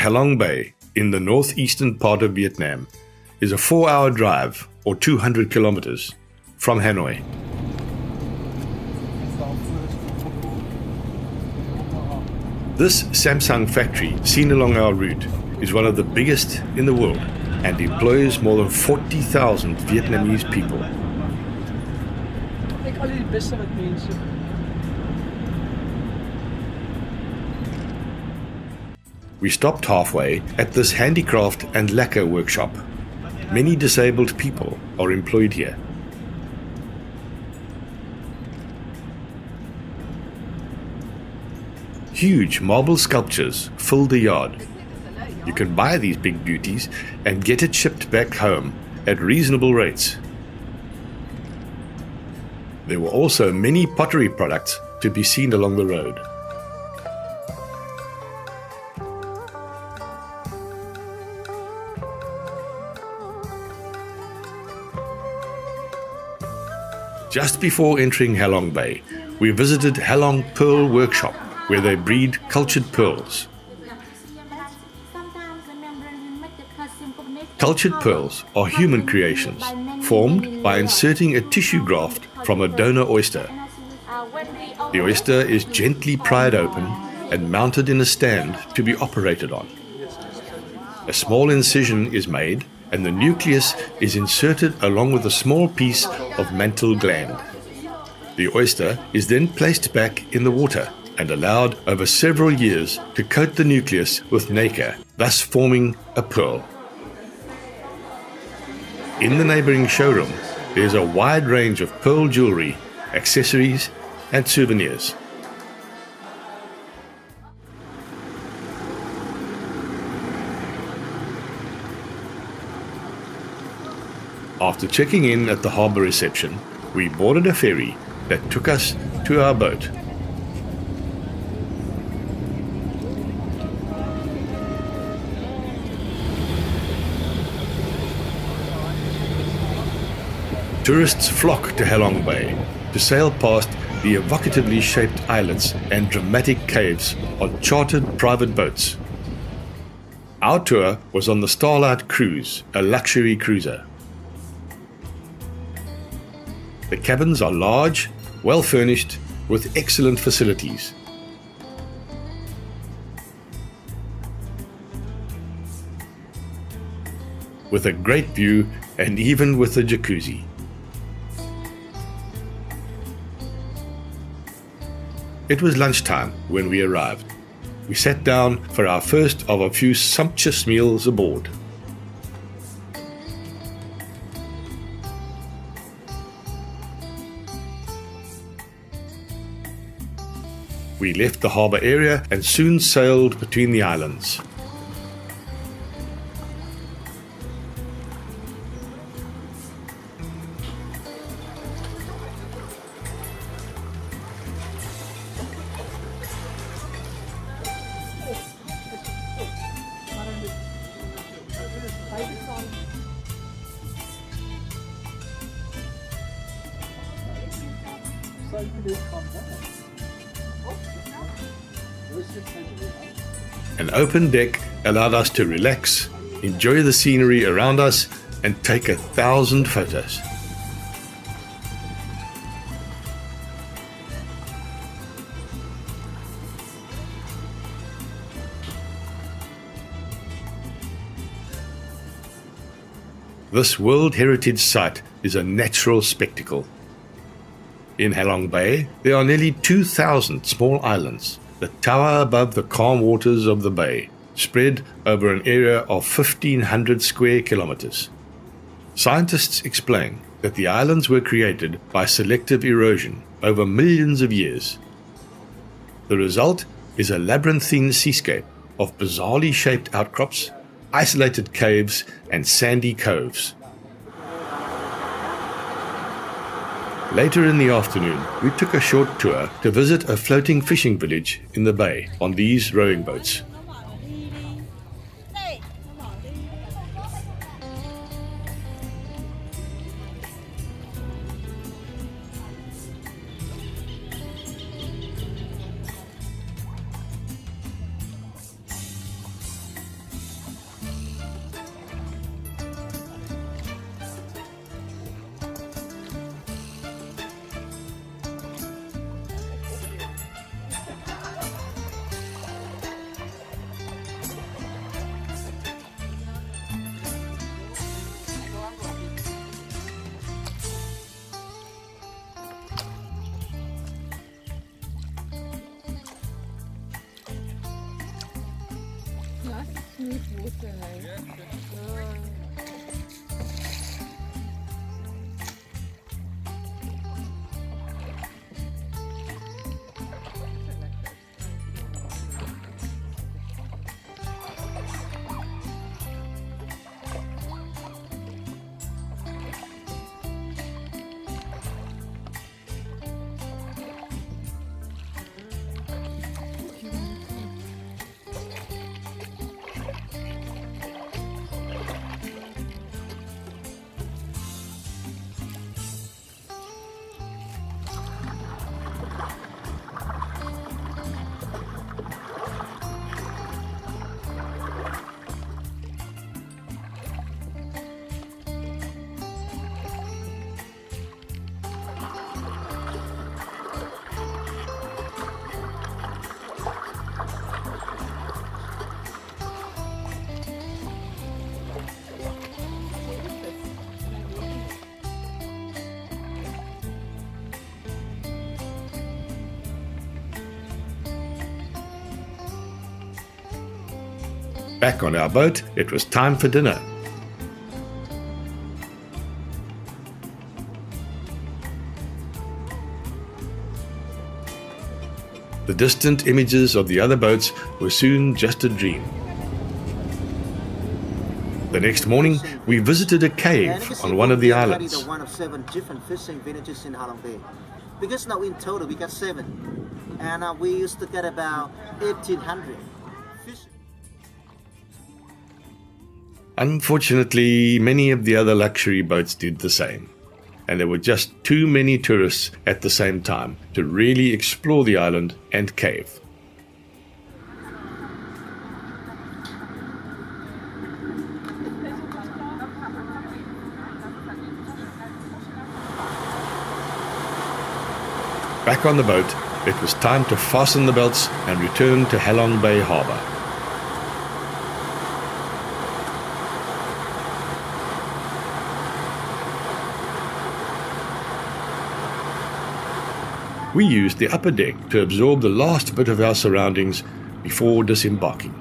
Halong Bay, in the northeastern part of Vietnam, is a 4-hour drive, or 200 kilometers, from Hanoi. This Samsung factory, seen along our route, is one of the biggest in the world and employs more than 40,000 Vietnamese people. We stopped halfway at this handicraft and lacquer workshop. Many disabled people are employed here. Huge marble sculptures fill the yard. You can buy these big beauties and get it shipped back home at reasonable rates. There were also many pottery products to be seen along the road. Just before entering Halong Bay, we visited Halong Pearl Workshop, where they breed cultured pearls. Cultured pearls are human creations, formed by inserting a tissue graft from a donor oyster. The oyster is gently pried open and mounted in a stand to be operated on. A small incision is made, and the nucleus is inserted along with a small piece of mantle gland. The oyster is then placed back in the water and allowed over several years to coat the nucleus with nacre, thus forming a pearl. In the neighboring showroom, there is a wide range of pearl jewelry, accessories, and souvenirs. After checking in at the harbour reception, we boarded a ferry that took us to our boat. Tourists flock to Halong Bay to sail past the evocatively shaped islets and dramatic caves on chartered private boats. Our tour was on the Starlight Cruise, a luxury cruiser. The cabins are large, well furnished, with excellent facilities. With a great view and even with a jacuzzi. It was lunchtime when we arrived. We sat down for our first of a few sumptuous meals aboard. We left the harbour area and soon sailed between the islands. An open deck allowed us to relax, enjoy the scenery around us, and take 1,000 photos. This World Heritage Site is a natural spectacle. In Halong Bay, there are nearly 2,000 small islands that tower above the calm waters of the bay, spread over an area of 1,500 square kilometers. Scientists explain that the islands were created by selective erosion over millions of years. The result is a labyrinthine seascape of bizarrely shaped outcrops, isolated caves, and sandy coves. Later in the afternoon, we took a short tour to visit a floating fishing village in the bay on these rowing boats. smooth water, hey? Back on our boat, it was time for dinner. The distant images of the other boats were soon just a dream. The next morning, we visited a cave on one of the islands. One of 7 different fishing villages in Halong Bay. Because now in total we got 7, and we used to get about 1,800 fish. Unfortunately, many of the other luxury boats did the same, and there were just too many tourists at the same time to really explore the island and cave. Back on the boat, it was time to fasten the belts and return to Halong Bay Harbour. We used the upper deck to absorb the last bit of our surroundings before disembarking.